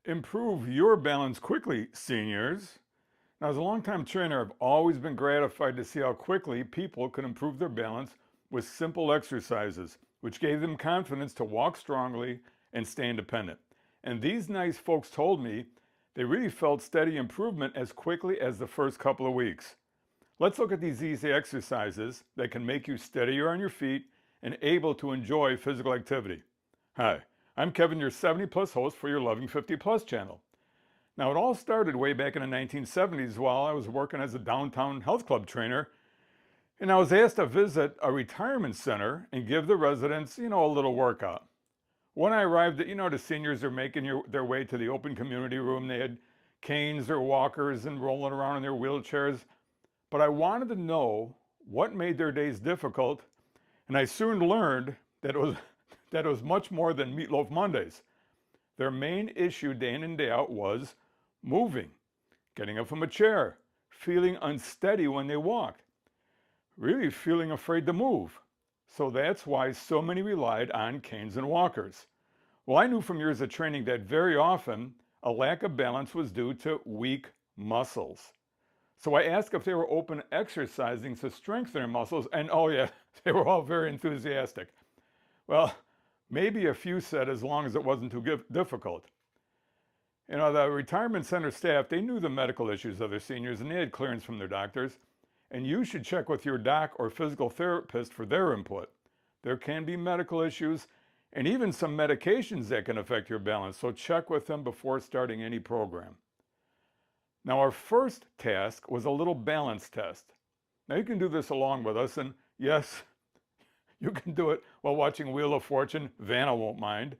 Improve your balance quickly, seniors. Now, as a longtime trainer, I've always been gratified to see how quickly people could improve their balance with simple exercises, which gave them confidence to walk strongly and stay independent. And these nice folks told me they really felt steady improvement as quickly as the first couple of weeks. Let's look at these easy exercises that can make you steadier on your feet and able to enjoy physical activity. Hi, I'm Kevin, your 70 plus host for your Loving 50 Plus channel. Now, it all started way back in the 1970s while I was working as a downtown health club trainer, and I was asked to visit a retirement center and give the residents, a little workout. When I arrived, the seniors are making their way to the open community room. They had canes or walkers and rolling around in their wheelchairs, but I wanted to know what made their days difficult, and I soon learned that it was much more than Meatloaf Mondays. Their main issue day in and day out was moving, getting up from a chair, feeling unsteady when they walked, really feeling afraid to move. So that's why so many relied on canes and walkers. Well, I knew from years of training that very often a lack of balance was due to weak muscles. So I asked if they were open exercising to strengthen their muscles, and oh yeah, they were all very enthusiastic. Well, maybe a few said as long as it wasn't too difficult. The retirement center staff, they knew the medical issues of their seniors and they had clearance from their doctors. And you should check with your doc or physical therapist for their input. There can be medical issues and even some medications that can affect your balance, so check with them before starting any program. Now, our first task was a little balance test. Now, you can do this along with us, and yes, you can do it while watching Wheel of Fortune. Vanna won't mind.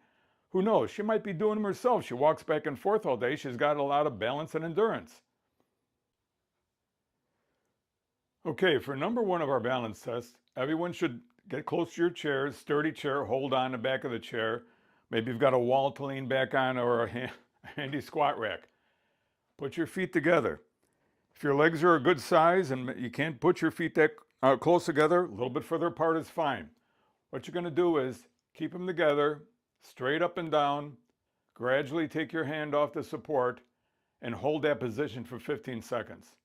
Who knows? She might be doing them herself. She walks back and forth all day. She's got a lot of balance and endurance. Okay, for number one of our balance test, everyone should get close to your chair, sturdy chair, hold on the back of the chair. Maybe you've got a wall to lean back on or a handy squat rack. Put your feet together. If your legs are a good size and you can't put your feet that close together, a little bit further apart is fine. What you're going to do is keep them together, straight up and down, gradually take your hand off the support and hold that position for 15 seconds.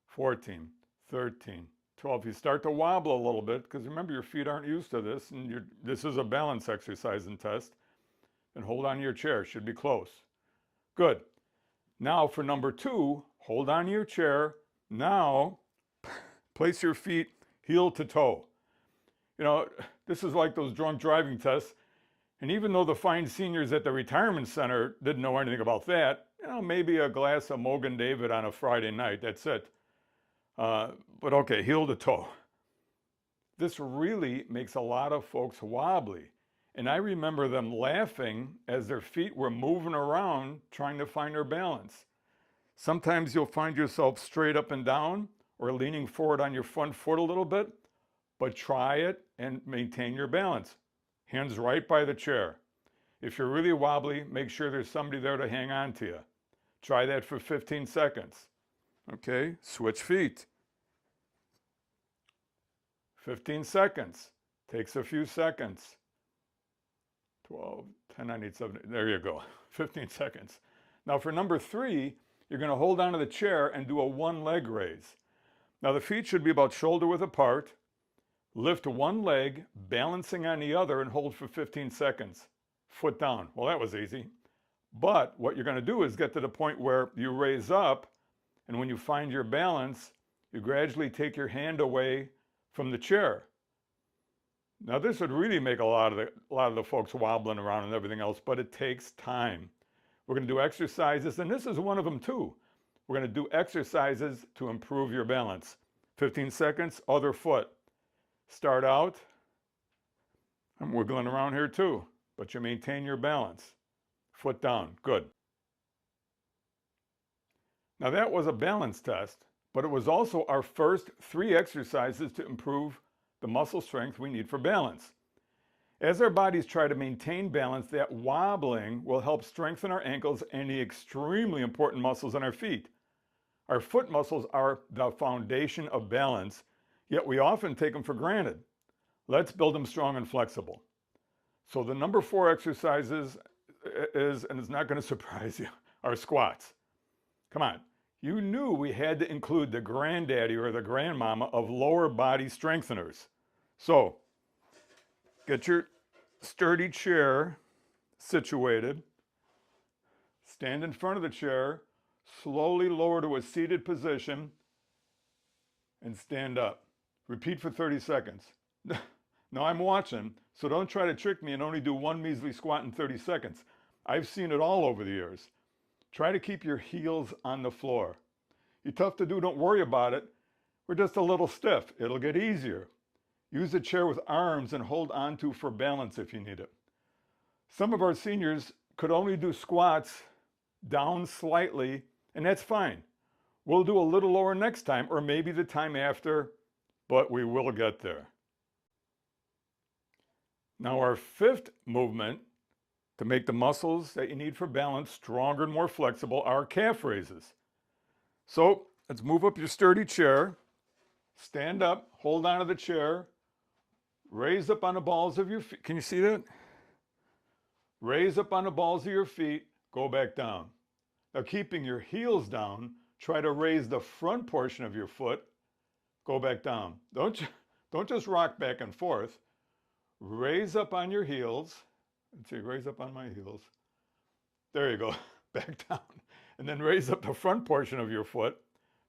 14, 13, 12. If you start to wobble a little bit, because remember your feet aren't used to this and this is a balance exercise and test, then hold on to your chair, should be close. Good. Now for number two, hold on to your chair. Now place your feet heel to toe. This is like those drunk driving tests. And even though the fine seniors at the retirement center didn't know anything about that, maybe a glass of Mogan David on a Friday night, that's it. But okay, heel to toe. This really makes a lot of folks wobbly. And I remember them laughing as their feet were moving around trying to find their balance. Sometimes you'll find yourself straight up and down or leaning forward on your front foot a little bit, but try it and maintain your balance. Hands right by the chair. If you're really wobbly, make sure there's somebody there to hang on to you. Try that for 15 seconds. Okay, switch feet. 15 seconds. Takes a few seconds. 12, 10, I need 7. There you go. 15 seconds. Now for number three, you're going to hold onto the chair and do a one leg raise. Now the feet should be about shoulder width apart. Lift one leg, balancing on the other, and hold for 15 seconds. Foot down. Well, that was easy. But what you're going to do is get to the point where you raise up, and when you find your balance, you gradually take your hand away from the chair. Now this would really make a lot of the folks wobbling around and everything else, but it takes time. We're going to do exercises, and this is one of them too. We're going to do exercises to improve your balance. 15 seconds, other foot. Start out. I'm wiggling around here too, but you maintain your balance. Foot down, good. Now that was a balance test, but it was also our first 3 exercises to improve the muscle strength we need for balance. As our bodies try to maintain balance, that wobbling will help strengthen our ankles and the extremely important muscles in our feet. Our foot muscles are the foundation of balance, yet we often take them for granted. Let's build them strong and flexible. So the number 4 exercises is, and it's not going to surprise you, are squats. Come on. You knew we had to include the granddaddy or the grandmama of lower body strengtheners. So, get your sturdy chair situated. Stand in front of the chair. Slowly lower to a seated position and stand up. Repeat for 30 seconds. Now I'm watching, so don't try to trick me and only do one measly squat in 30 seconds. I've seen it all over the years. Try to keep your heels on the floor. You're tough to do, don't worry about it. We're just a little stiff. It'll get easier. Use a chair with arms and hold onto for balance if you need it. Some of our seniors could only do squats down slightly, and that's fine. We'll do a little lower next time, or maybe the time after, but we will get there. Now our fifth movement to make the muscles that you need for balance stronger and more flexible are calf raises. So let's move up your sturdy chair, stand up, hold on to the chair, raise up on the balls of your feet. Can you see that? Raise up on the balls of your feet, go back down. Now keeping your heels down, try to raise the front portion of your foot, go back down. Don't just rock back and forth. Raise up on your heels. Let's see, raise up on my heels. There you go, back down. And then raise up the front portion of your foot,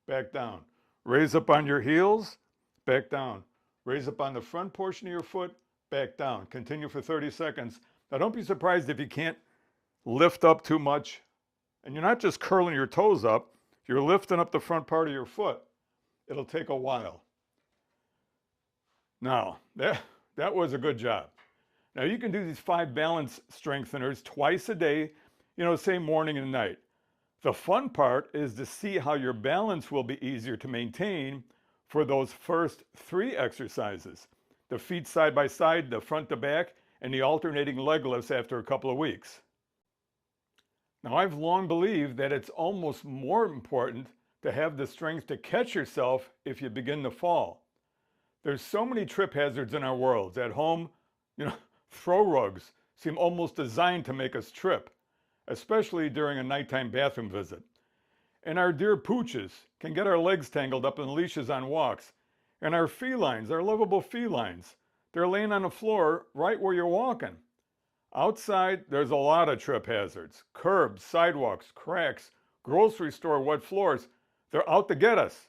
back down. Raise up on your heels, back down. Raise up on the front portion of your foot, back down. Continue for 30 seconds. Now don't be surprised if you can't lift up too much. And you're not just curling your toes up, you're lifting up the front part of your foot. It'll take a while. Now, that was a good job. Now you can do these 5 balance strengtheners twice a day, say morning and night. The fun part is to see how your balance will be easier to maintain for those first 3 exercises. The feet side by side, the front to back, and the alternating leg lifts after a couple of weeks. Now I've long believed that it's almost more important to have the strength to catch yourself if you begin to fall. There's so many trip hazards in our world. At home, throw rugs seem almost designed to make us trip, especially during a nighttime bathroom visit. And our dear pooches can get our legs tangled up in leashes on walks. And our felines, our lovable felines, they're laying on the floor right where you're walking. Outside, there's a lot of trip hazards. Curbs, sidewalks, cracks, grocery store wet floors. They're out to get us.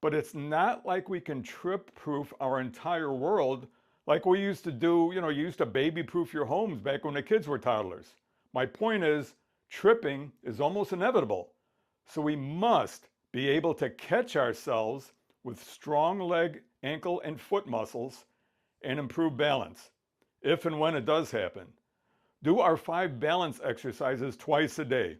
But it's not like we can trip-proof our entire world like we used to do. You used to baby-proof your homes back when the kids were toddlers. My point is, tripping is almost inevitable. So we must be able to catch ourselves with strong leg, ankle, and foot muscles and improve balance, if and when it does happen. Do our 5 balance exercises twice a day.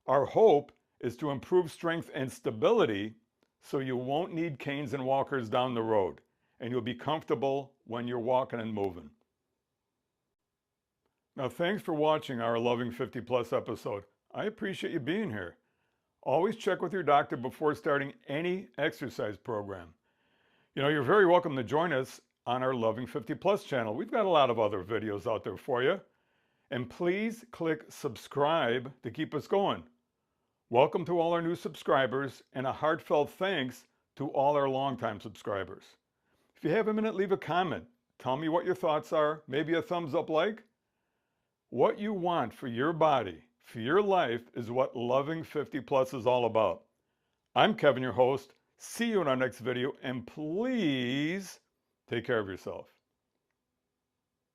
Our hope is to improve strength and stability so you won't need canes and walkers down the road, and you'll be comfortable when you're walking and moving. Now, thanks for watching our Loving 50 Plus episode. I appreciate you being here. Always check with your doctor before starting any exercise program. You're very welcome to join us on our Loving 50 Plus channel. We've got a lot of other videos out there for you. And please click subscribe to keep us going. Welcome to all our new subscribers, and a heartfelt thanks to all our longtime subscribers. If you have a minute, leave a comment. Tell me what your thoughts are, maybe a thumbs up like. What you want for your body, for your life, is what Loving 50 Plus is all about. I'm Kevin, your host. See you in our next video, and please take care of yourself.